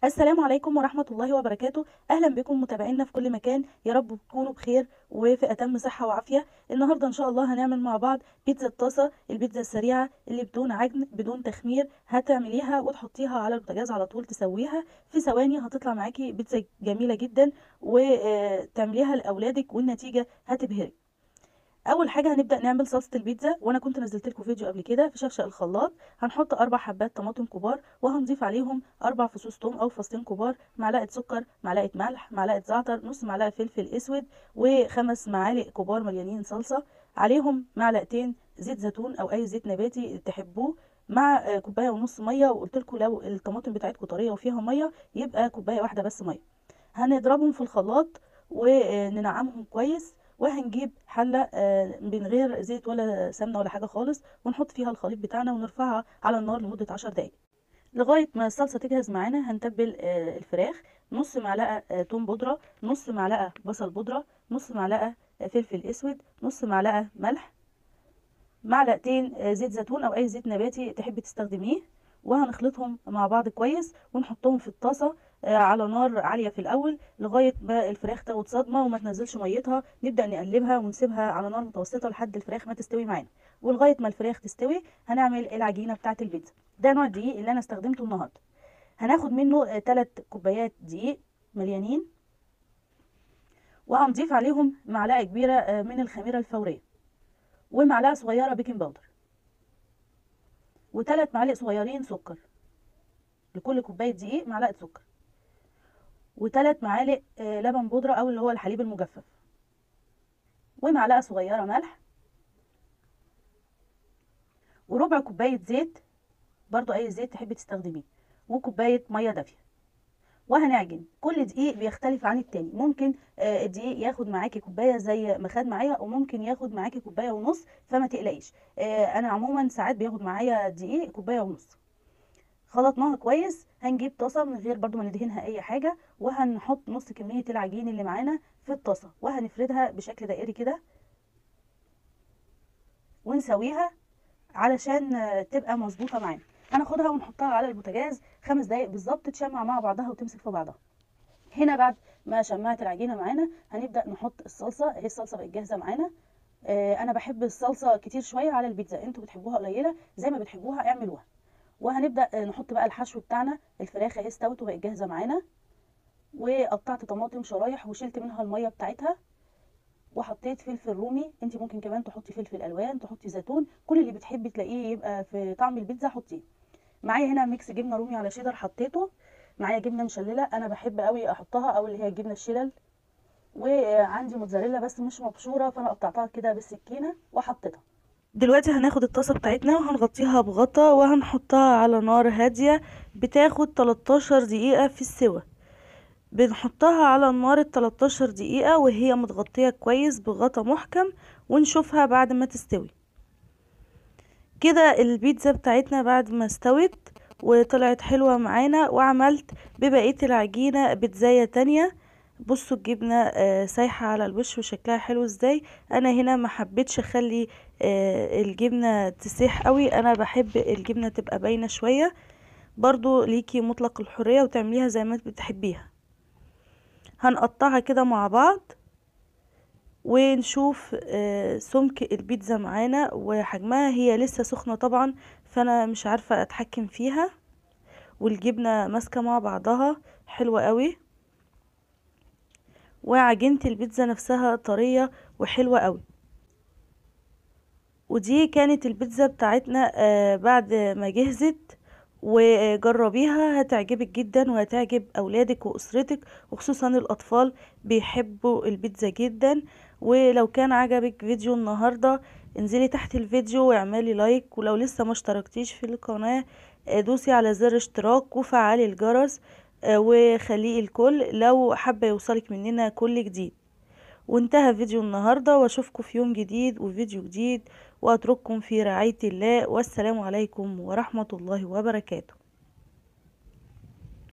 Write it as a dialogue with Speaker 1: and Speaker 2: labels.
Speaker 1: السلام عليكم ورحمة الله وبركاته. أهلا بكم متابعينا في كل مكان، يا رب تكونوا بخير وفي أتم صحة وعافية. النهاردة إن شاء الله هنعمل مع بعض بيتزا الطاسة، البيتزا السريعة اللي بدون عجن بدون تخمير. هتعمليها وتحطيها على البوتاجاز على طول، تسويها في ثواني هتطلع معاكي بيتزا جميلة جدا، وتعمليها لأولادك والنتيجة هتبهرك. اول حاجه هنبدا نعمل صلصه البيتزا، وانا كنت نزلت لكم فيديو قبل كده في شفشق الخلاط. هنحط 4 حبات طماطم كبار، وهنضيف عليهم 4 فصوص توم او فصين كبار، معلقه سكر، معلقه ملح، معلقه زعتر، نص معلقه فلفل اسود، و5 معالق كبار مليانين صلصه. عليهم معلقتين زيت زيتون او اي زيت نباتي تحبوه، مع كوبايه ونص ميه. وقلت لكم لو الطماطم بتاعتكم طريه وفيها ميه يبقى كوبايه واحده بس ميه. هنضربهم في الخلاط وننعمهم كويس، وهنجيب حلة من غير زيت ولا سمنة ولا حاجة خالص، ونحط فيها الخليط بتاعنا ونرفعها على النار لمدة 10 دقايق لغاية ما الصلصة تجهز معانا. هنتبل الفراخ: نص معلقة توم بودرة، نص معلقة بصل بودرة، نص معلقة فلفل اسود، نص معلقة ملح، معلقتين زيت زيتون او اي زيت نباتي تحبي تستخدميه. وهنخلطهم مع بعض كويس ونحطهم في الطاسه على نار عاليه في الاول لغايه ما الفراخ تاخد صدمه وما تنزلش ميتها. نبدا نقلبها ونسيبها على نار متوسطه لحد الفراخ ما تستوي معانا. ولغايه ما الفراخ تستوي هنعمل العجينه بتاعه البيتزا. ده نوع الدقيق اللي انا استخدمته النهارده. هناخد منه 3 كوبايات دقيق مليانين، وهنضيف عليهم معلقه كبيره من الخميره الفوريه، ومعلقه صغيره بيكنج باودر، و3 معالق صغيرين سكر. لكل كوبايه دقيق معلقه سكر، و3 معالق لبن بودره او اللي هو الحليب المجفف، ومعلقه صغيره ملح، وربع كوبايه زيت، برضو اي زيت تحبي تستخدميه، وكوبايه ميه دافيه. وهنعجن. كل دقيق بيختلف عن التاني، ممكن الدقيق ياخد معاكي كوبايه زي ما خد معايا، وممكن ياخد معاكي كوبايه ونص، فما تقلقيش. انا عموما ساعات بياخد معايا دقيق كوبايه ونص. خلطناها كويس. هنجيب طاسه من غير برضو ما ندهنها اي حاجه، وهنحط نص كميه العجين اللي معانا في الطاسه، وهنفردها بشكل دائري كده ونسويها علشان تبقى مظبوطه معانا. هناخدها ونحطها على البوتاجاز 5 دقايق بالظبط تشمع مع بعضها وتمسك في بعضها. هنا بعد ما شمعت العجينه معانا هنبدا نحط الصلصه. اهي الصلصه بقت جاهزه معانا. انا بحب الصلصه كتير شويه على البيتزا، انتوا بتحبوها قليله زي ما بتحبوها اعملوها. وهنبدا نحط بقى الحشو بتاعنا. الفراخ اهي استوت وبقت جاهزه معانا، وقطعت طماطم شرايح وشلت منها الميه بتاعتها، وحطيت فلفل رومي. انت ممكن كمان تحطي فلفل الوان، تحطي زيتون، كل اللي بتحبي تلاقيه يبقى في طعم البيتزا حطيه. معايا هنا ميكس جبنه رومي على شيدر حطيته. معايا جبنه مشلله انا بحب قوي احطها، او اللي هي الجبنه الشلل. وعندي موتزاريلا بس مش مبشوره، فانا قطعتها كده بالسكينه وحطيتها. دلوقتي هناخد الطاسة بتاعتنا وهنغطيها بغطا وهنحطها على نار هادية، بتاخد 13 دقيقة في السوا. بنحطها على النار 13 دقيقة وهي متغطية كويس بغطا محكم، ونشوفها بعد ما تستوي. كده البيتزا بتاعتنا بعد ما استوت وطلعت حلوة معانا. وعملت ببقية العجينة بيتزاية تانية. بصوا الجبنة سايحة على الوش وشكلها حلو ازاي. انا هنا ما حبيتش اخلي الجبنة تسيح قوي، انا بحب الجبنة تبقى باينة شوية. برضو ليكي مطلق الحرية وتعمليها زي ما بتحبيها. هنقطعها كده مع بعض ونشوف سمك البيتزا معانا وحجمها. هي لسه سخنة طبعا، فانا مش عارفة اتحكم فيها. والجبنة ماسكة مع بعضها حلوة قوي، وعجينة البيتزا نفسها طرية وحلوة قوي. ودي كانت البيتزا بتاعتنا بعد ما جهزت. وجربيها هتعجبك جدا وهتعجب اولادك واسرتك، وخصوصا الاطفال بيحبوا البيتزا جدا. ولو كان عجبك فيديو النهاردة انزلي تحت الفيديو واعملي لايك، ولو لسه ما اشتركتيش في القناة دوسي على زر اشتراك وفعلي الجرس وخليه الكل لو حابة يوصلك مننا كل جديد. وانتهى فيديو النهاردة، واشوفكم في يوم جديد وفيديو جديد، واترككم في رعاية الله، والسلام عليكم ورحمة الله وبركاته.